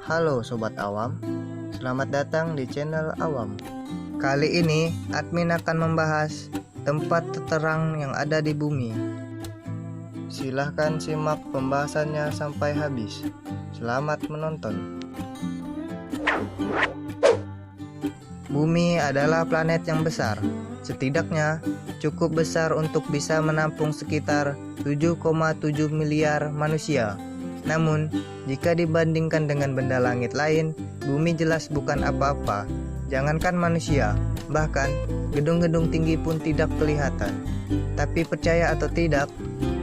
Halo Sobat Awam, selamat datang di channel Awam. Kali ini admin akan membahas tempat terterang yang ada di bumi. Silahkan simak pembahasannya sampai habis. Selamat menonton. Bumi adalah planet yang besar, setidaknya cukup besar untuk bisa menampung sekitar 7,7 miliar manusia. Namun, jika dibandingkan dengan benda langit lain, bumi jelas bukan apa-apa. Jangankan manusia, bahkan gedung-gedung tinggi pun tidak kelihatan. Tapi percaya atau tidak,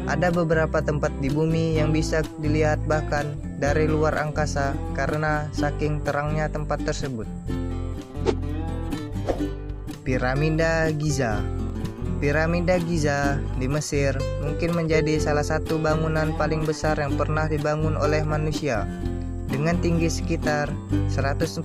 ada beberapa tempat di bumi yang bisa dilihat bahkan dari luar angkasa karena saking terangnya tempat tersebut. Piramida Giza. Piramida Giza di Mesir mungkin menjadi salah satu bangunan paling besar yang pernah dibangun oleh manusia. Dengan tinggi sekitar 146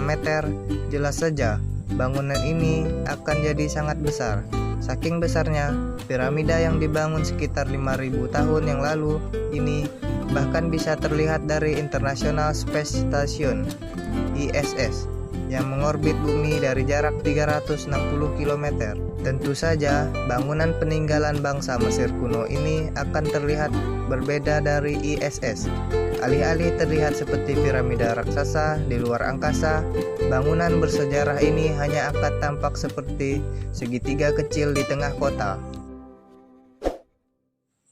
meter, jelas saja bangunan ini akan jadi sangat besar. Saking besarnya, piramida yang dibangun sekitar 5.000 tahun yang lalu ini bahkan bisa terlihat dari International Space Station (ISS) yang mengorbit bumi dari jarak 360 km. Tentu saja, bangunan peninggalan bangsa Mesir kuno ini akan terlihat berbeda dari ISS. Alih-alih terlihat seperti piramida raksasa di luar angkasa, bangunan bersejarah ini hanya akan tampak seperti segitiga kecil di tengah kota.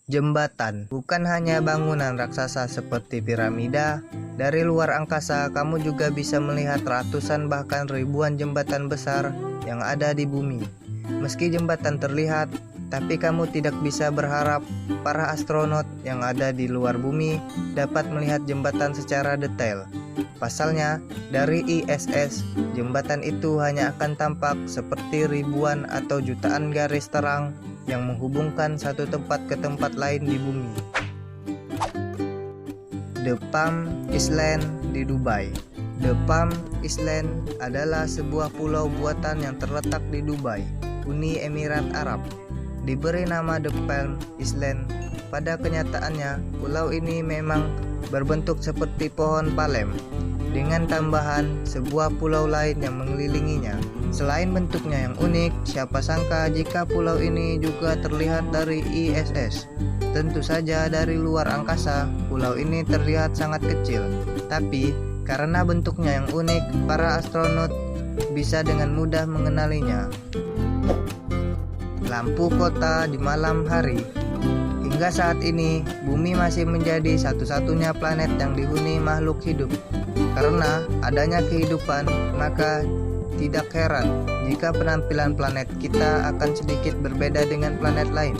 Jembatan bukan hanya bangunan raksasa seperti piramida. Dari luar angkasa, kamu juga bisa melihat ratusan bahkan ribuan jembatan besar yang ada di bumi. Meski jembatan terlihat, tapi kamu tidak bisa berharap para astronot yang ada di luar bumi dapat melihat jembatan secara detail. Pasalnya, dari ISS, jembatan itu hanya akan tampak seperti ribuan atau jutaan garis terang yang menghubungkan satu tempat ke tempat lain di bumi. The Palm Island di Dubai. The Palm Island adalah sebuah pulau buatan yang terletak di Dubai, Uni Emirat Arab. Diberi nama The Palm Island, pada kenyataannya pulau ini memang berbentuk seperti pohon palem, dengan tambahan sebuah pulau lain yang mengelilinginya. Selain bentuknya yang unik, siapa sangka jika pulau ini juga terlihat dari ISS. Tentu saja dari luar angkasa, pulau ini terlihat sangat kecil. Tapi, karena bentuknya yang unik, para astronot bisa dengan mudah mengenalinya. Lampu kota di malam hari. Hingga saat ini, bumi masih menjadi satu-satunya planet yang dihuni makhluk hidup. Karena adanya kehidupan, maka tidak heran jika penampilan planet kita akan sedikit berbeda dengan planet lain.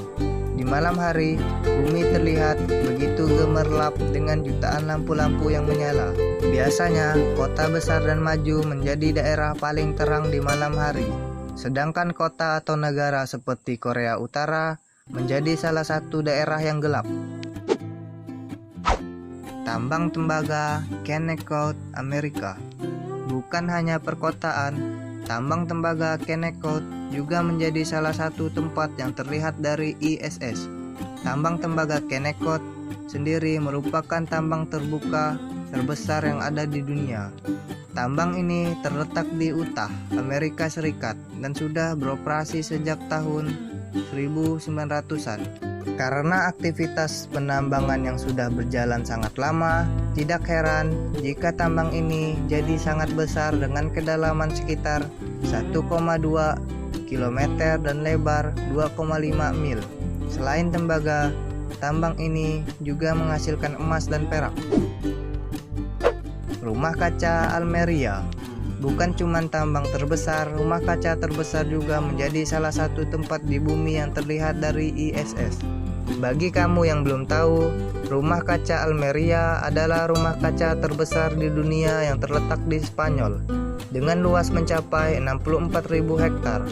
Di malam hari, bumi terlihat begitu gemerlap dengan jutaan lampu-lampu yang menyala. Biasanya, kota besar dan maju menjadi daerah paling terang di malam hari. Sedangkan kota atau negara seperti Korea Utara menjadi salah satu daerah yang gelap. Tambang tembaga Kennecott, Amerika. Bukan hanya perkotaan, tambang tembaga Kennecott juga menjadi salah satu tempat yang terlihat dari ISS. Tambang tembaga Kennecott sendiri merupakan tambang terbuka terbesar yang ada di dunia. Tambang ini terletak di Utah, Amerika Serikat dan sudah beroperasi sejak tahun 1900-an. Karena aktivitas penambangan yang sudah berjalan sangat lama, tidak heran jika tambang ini jadi sangat besar dengan kedalaman sekitar 1,2 km dan lebar 2,5 mil. Selain tembaga, tambang ini juga menghasilkan emas dan perak. Rumah kaca Almeria. Bukan cuma tambang terbesar, rumah kaca terbesar juga menjadi salah satu tempat di bumi yang terlihat dari ISS. Bagi kamu yang belum tahu, rumah kaca Almeria adalah rumah kaca terbesar di dunia yang terletak di Spanyol, dengan luas mencapai 64.000 hektar.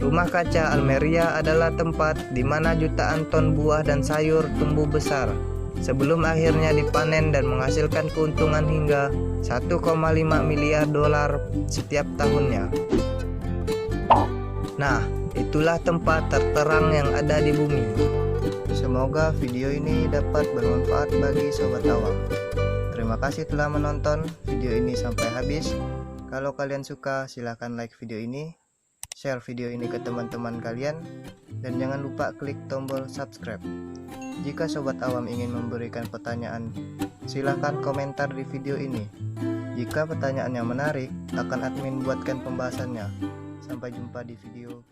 Rumah kaca Almeria adalah tempat di mana jutaan ton buah dan sayur tumbuh besar, sebelum akhirnya dipanen dan menghasilkan keuntungan hingga 1,5 miliar dolar setiap tahunnya. Nah, itulah tempat terterang yang ada di bumi. Semoga video ini dapat bermanfaat bagi sobat awam. Terima Terima kasih telah menonton video ini sampai habis. Kalau kalian suka, silahkan like video ini, share video ini ke teman-teman kalian, dan jangan lupa klik tombol subscribe. Jika sobat awam ingin memberikan pertanyaan, silahkan komentar di video ini. Jika pertanyaannya menarik, akan admin buatkan pembahasannya. Sampai jumpa di video